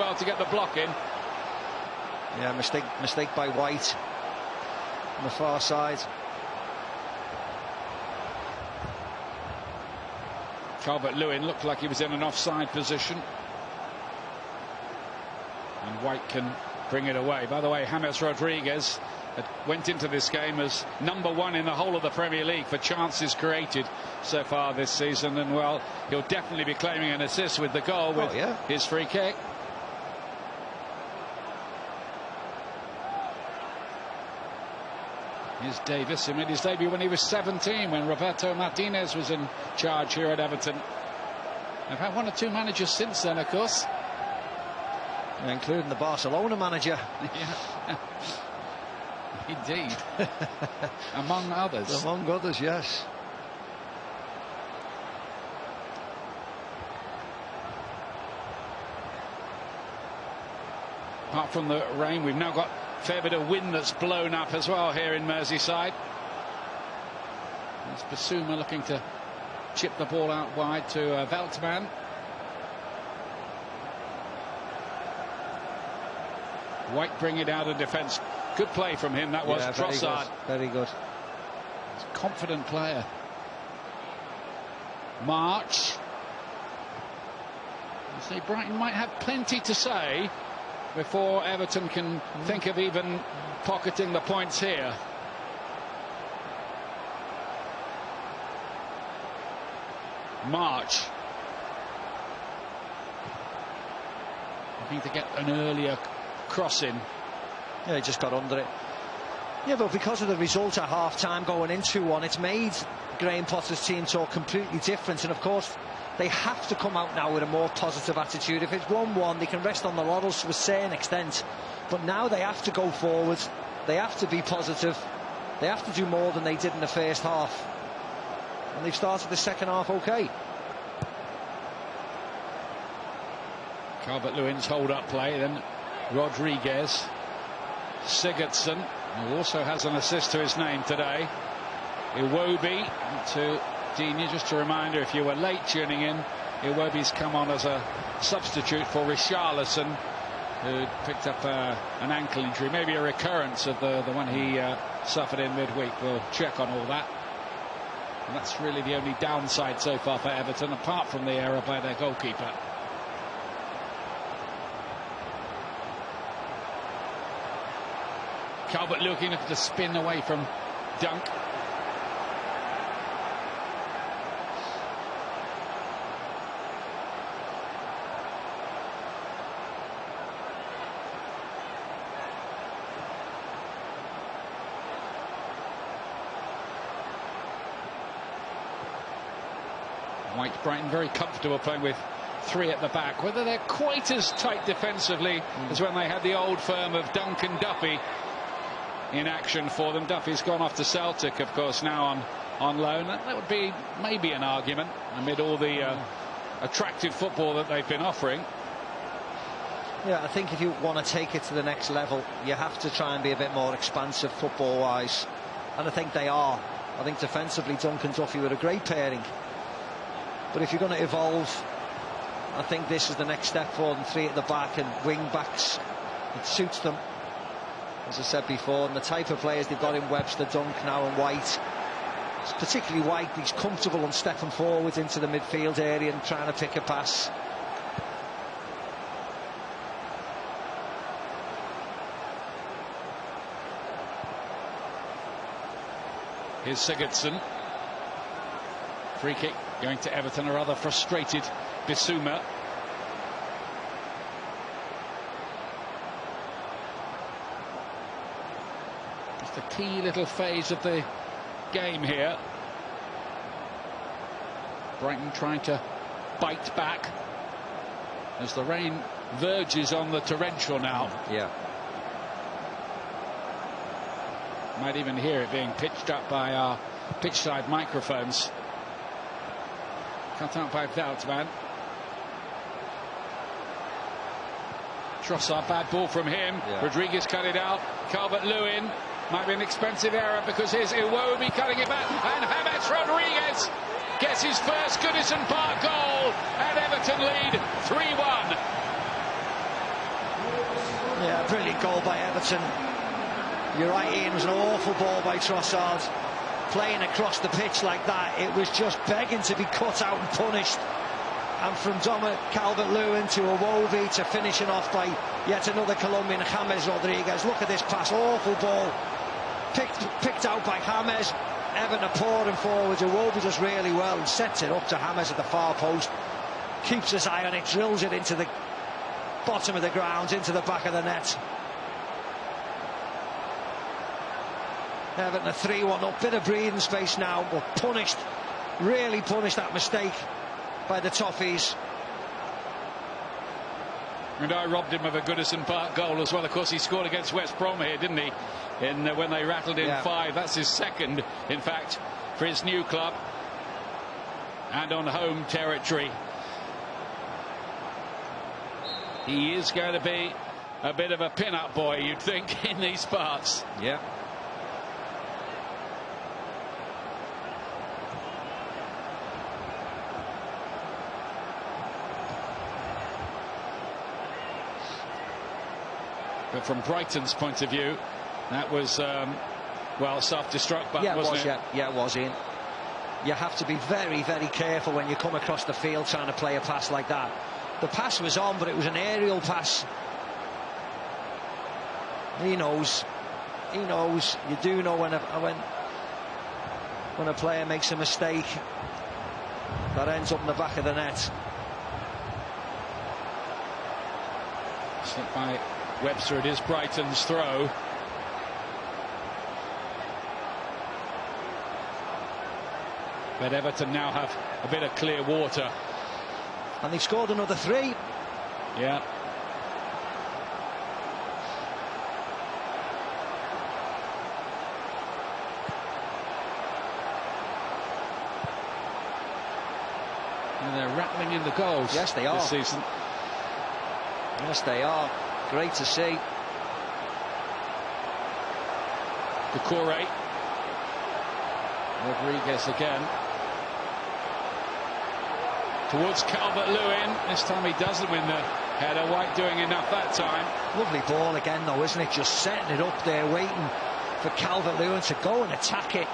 well to get the block in. Yeah, mistake by White on the far side. Calvert-Lewin looked like he was in an offside position. And White can bring it away. By the way, James Rodriguez went into this game as #1 in the whole of the Premier League for chances created so far this season. And, well, he'll definitely be claiming an assist with the goal with his free kick. Here's Davis, who made his debut when he was 17, when Roberto Martinez was in charge here at Everton. They've had 1 or 2 managers since then, of course. Including the Barcelona manager. Yeah. Indeed. Among others. Among others, yes. Apart from the rain, we've now got a fair bit of wind that's blown up as well here in Merseyside. There's Bissouma looking to chip the ball out wide to Veltman. White bring it out of defence. Good play from him, that was. Trossard. Very good. He's a confident player. March. You see, Brighton might have plenty to say before Everton can think of even pocketing the points here. March. Looking to get an earlier crossing. Yeah, he just got under it. Yeah, but because of the result at half-time going into 1, it's made Graham Potter's team talk completely different. And, of course, they have to come out now with a more positive attitude. If it's 1-1, they can rest on the laurels to a certain extent. But now they have to go forward. They have to be positive. They have to do more than they did in the first half. And they've started the second half okay. Calvert-Lewin's hold-up play, then Rodriguez. Sigurdsson, who also has an assist to his name today. Iwobi to Digne. Just a reminder, if you were late tuning in, Iwobi's come on as a substitute for Richarlison, who picked up an ankle injury, maybe a recurrence of the one he suffered in midweek. We'll check on all that. And that's really the only downside so far for Everton, apart from the error by their goalkeeper. Calvert looking at the spin away from Dunk. White, Brighton very comfortable playing with 3 at the back. Whether they're quite as tight defensively as when they had the old firm of Dunk and Duffy in action for them. Duffy's gone off to Celtic, of course, now on loan. That would be maybe an argument amid all the attractive football that they've been offering. Yeah, I think if you want to take it to the next level, you have to try and be a bit more expansive football-wise. And I think they are. I think defensively, Dunk and Duffy were a great pairing. But if you're going to evolve, I think this is the next step for them. 3 at the back and wing-backs. It suits them, as I said before, and the type of players they've got in Webster, Dunk now and White. It's particularly White, he's comfortable on stepping forward into the midfield area and trying to pick a pass. Here's Sigurdsson. Free kick going to Everton, a rather frustrated Bissouma. The key little phase of the game here. Brighton trying to bite back as the rain verges on the torrential now. Yeah. Might even hear it being pitched up by our pitchside microphones. Cut out by Veltman. Trossard, bad ball from him. Yeah. Rodriguez cut it out. Calvert-Lewin. Might be an expensive error because here's Iwobi cutting it back, and James Rodriguez gets his first Goodison Park goal, and Everton lead 3-1. brilliant goal by Everton. You're right, Ian, it was an awful ball by Trossard. Playing across the pitch like that, it was just begging to be cut out and punished. And from Dominic Calvert-Lewin to Iwobi to finishing off by yet another Colombian, James Rodriguez. Look at this pass, awful ball. Picked out by James. Everton are pouring forwards. Iwobi does really well and sets it up to James at the far post. Keeps his eye on it, drills it into the bottom of the ground, into the back of the net. Everton are 3-1 up, bit of breathing space now, but punished, really punished that mistake by the Toffees. And I robbed him of a Goodison Park goal as well. Of course, he scored against West Brom here, didn't he? When they rattled in 5. That's his second, in fact, for his new club. And on home territory. He is going to be a bit of a pin-up boy, you'd think, in these parts. Yeah. But from Brighton's point of view, that was, well, self-destruct button, wasn't it? Yeah, it was, Ian. You have to be very, very careful when you come across the field trying to play a pass like that. The pass was on, but it was an aerial pass. He knows. He knows. You do know when a player makes a mistake that ends up in the back of the net. Slipped by Webster. It is Brighton's throw. But Everton now have a bit of clear water. And they've scored another 3. Yeah. And they're rattling in the goals. Yes, they are. This season. Yes, they are. Great to see. Decore. Rodriguez again. Towards Calvert-Lewin. This time he doesn't win the header. White doing enough that time. Lovely ball again, though, isn't it? Just setting it up there, waiting for Calvert-Lewin to go and attack it.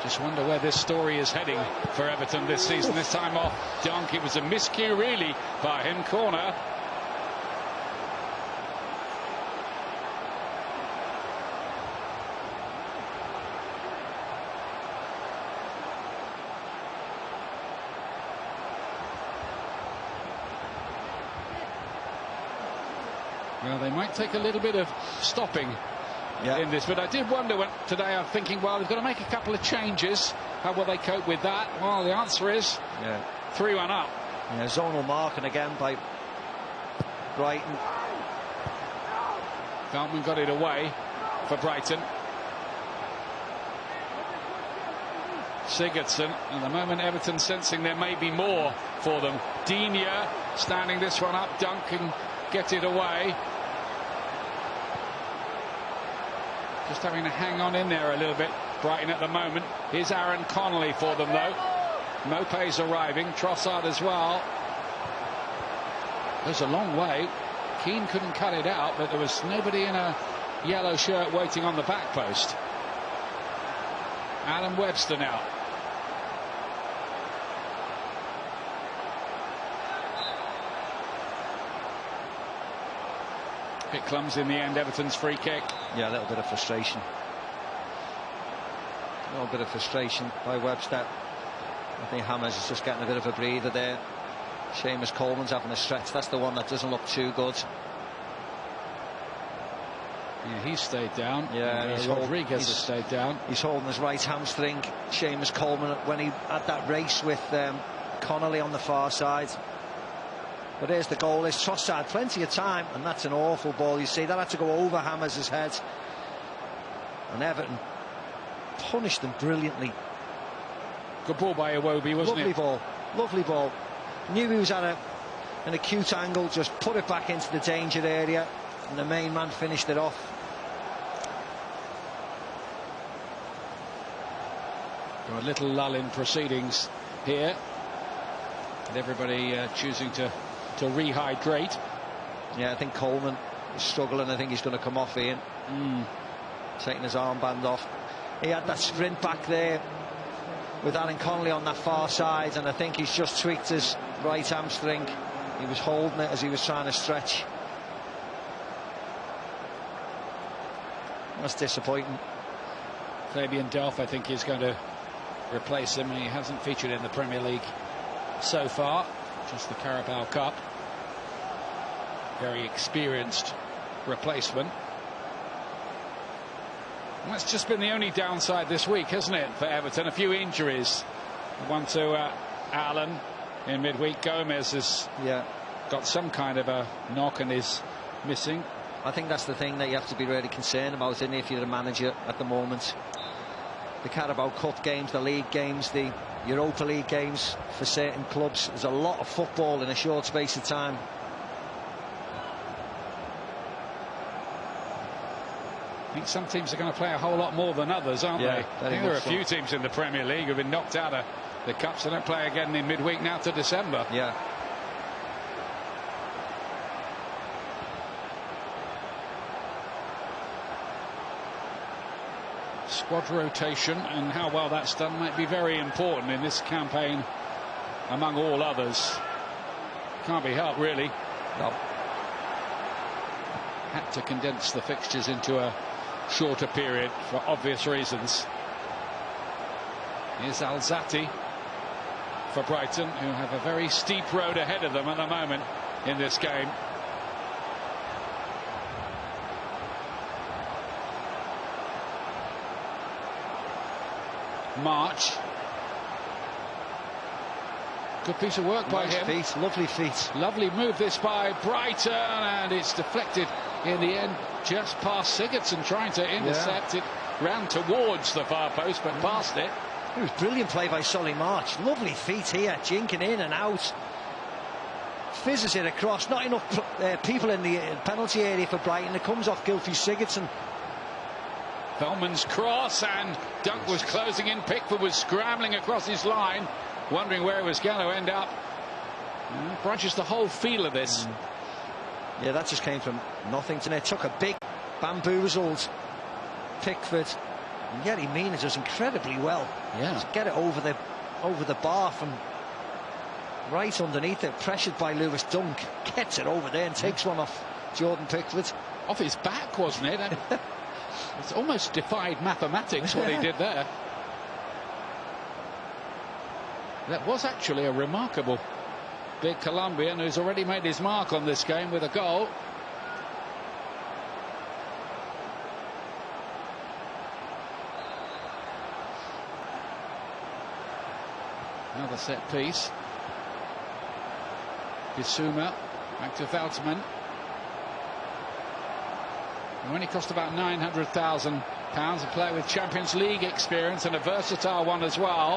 Just wonder where this story is heading for Everton this season. This time off Dunk. It was a miscue, really, by him. Corner. Well, they might take a little bit of stopping in this, but I did wonder when today I'm thinking, well, they've got to make a couple of changes. How will they cope with that? Well, the answer is 3-1 up. Yeah, zonal marking again by Brighton. Veltman got it away for Brighton. Sigurdsson, at the moment Everton sensing there may be more for them. Digne standing this one up. Dunk can get it away. Just having to hang on in there a little bit, Brighton at the moment. Here's Aaron Connolly for them, though. Mopé's arriving, Trossard as well. Goes a long way. Keane couldn't cut it out, but there was nobody in a yellow shirt waiting on the back post. Adam Webster now. Bit clumsy in the end, Everton's free kick. Yeah, a little bit of frustration. A little bit of frustration by Webster. I think James is just getting a bit of a breather there. Seamus Coleman's having a stretch. That's the one that doesn't look too good. Yeah, he stayed down. Yeah, Rodriguez has stayed down. He's holding his right hamstring. Seamus Coleman, when he had that race with Connolly on the far side. But here's the goal. It's Trossard, plenty of time, and that's an awful ball. You see, that had to go over James' head. And Everton punished them brilliantly. Good ball by Iwobi, wasn't it? Lovely ball, lovely ball. Knew he was at an acute angle, just put it back into the danger area, and the main man finished it off. A little lull in proceedings here. And everybody choosing to rehydrate. Yeah, I think Coleman is struggling. I think he's going to come off Ian. Taking his armband off. He had that sprint back there with Alan Connolly on that far side, and I think he's just tweaked his right hamstring. He was holding it as he was trying to stretch. That's disappointing. Fabian Delph, I think, is going to replace him, and he hasn't featured in the Premier League so far, just the Carabao Cup. Very experienced replacement. And that's just been the only downside this week, hasn't it, for Everton? A few injuries. One to Allen in midweek. Gomez has got some kind of a knock and is missing. I think that's the thing that you have to be really concerned about, isn't it, if you're a manager at the moment. The Carabao Cup games, the league games, the Europa League games for certain clubs. There's a lot of football in a short space of time. I think some teams are going to play a whole lot more than others, aren't they? I think there are a few teams in the Premier League who've been knocked out of the Cup, so don't play again in midweek now to December. Yeah. Squad rotation and how well that's done might be very important in this campaign, among all others. Can't be helped, really. No. Had to condense the fixtures into a shorter period for obvious reasons. Here's Alzati for Brighton, who have a very steep road ahead of them at the moment in this game. March. Good piece of work by him. Feet, lovely feet. Lovely move this by Brighton, and it's deflected in the end just past Sigurdsson, trying to intercept it round towards the far post, but past it. It was brilliant play by Solly March. Lovely feet here, jinking in and out. Fizzes it across. Not enough people in the penalty area for Brighton. It comes off Gylfi Sigurdsson. Veltman's cross, and Dunk was closing in. Pickford was scrambling across his line, wondering where it was going to end up. Branches the whole feel of this. Yeah, that just came from nothing to it. Took a big bamboozled Pickford, and Yerry Mina does incredibly well. Yeah, just get it over the bar from right underneath it, pressured by Lewis Dunk, gets it over there and takes one off Jordan Pickford. Off his back, wasn't it? It's almost defied mathematics what he did there. That was actually a remarkable big Colombian who's already made his mark on this game with a goal. Another set piece. Bissouma back to Veltman. It only cost about £900,000, a player with Champions League experience and a versatile one as well.